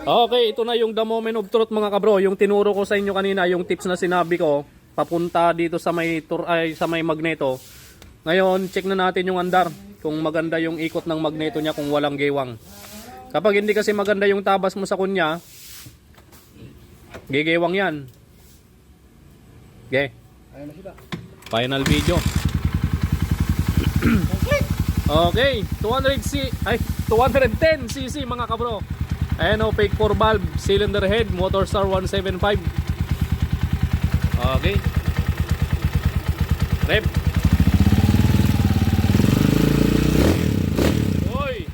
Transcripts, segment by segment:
Okay, ito na yung the moment of truth mga kabro. Yung tinuro ko sa inyo kanina, yung tips na sinabi ko, papunta dito sa may sa may magneto. Ngayon, check na natin yung andar. Kung maganda yung ikot ng magneto niya kung walang gewang. Kapag hindi kasi maganda yung tabas mo sa kunya, gegewang yan. Okay. Final video. Okay, 210 cc mga kabro. Ayan o, fake 4 valve, cylinder head, motor star 175. Okay. Rev. Uy.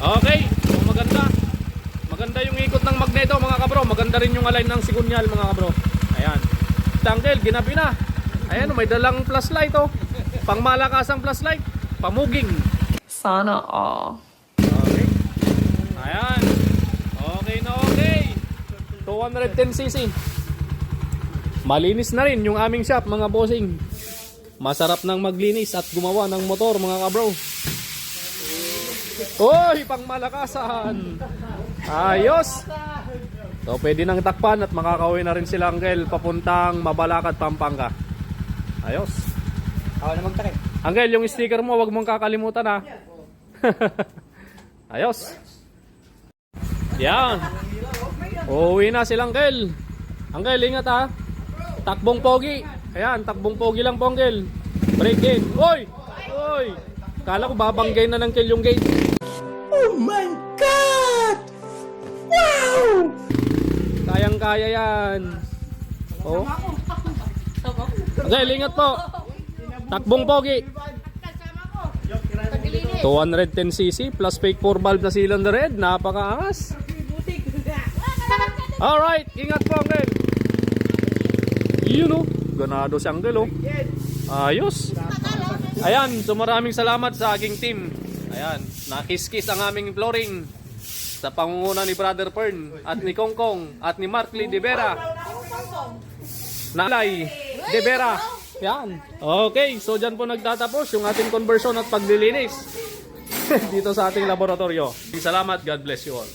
Okay, so maganda. Maganda yung ikot ng magneto mga kabro. Maganda rin yung align ng sigunyal mga kabro. Ayan. Tangkel, ginabi na. Ayan, may dalang flashlight oh. Pangmalakasang flashlight. Pamuging. Sana all. Okay. Ayan. Okay na okay. 210cc. Malinis na rin yung aming shop mga bossing. Masarap nang maglinis at gumawa ng motor mga kabro. Oy, pangmalakasan. Ayos. So pwede nang takpan at makakauwi na rin sila Angel papuntang Mabalacat, Pampanga. Ayos. Ako na magtakip. Angel, yung sticker mo wag mong kakalimutan ha. Ayos. Yan. Uuwi na sila Angel. Angel, ingat ha. Takbong pogi. Ayan, takbong pogi lang po Angel. Break in. Oy! Oy! Kala ko babanggay na ng Kel yung gate. Oh my God! Wow! Kayang-kaya yan. Oh. Angel, ingat po. Takbong pogi. 210cc plus fake 4 valve na cylinder head. Napakaangas. Alright, ingat po Angel. Yun o, ganado si Angel o. Ayos. Ayan, so maraming salamat sa aking team. Ayan, nakis-kiss ang aming flooring sa pangunguna ni Brother Fern at ni Kongkong at ni Markley De Vera. Nalay De Vera. Yan. Okay, so dyan po nagtatapos yung ating conversion at paglilinis dito sa ating laboratorio. Salamat, God bless you all.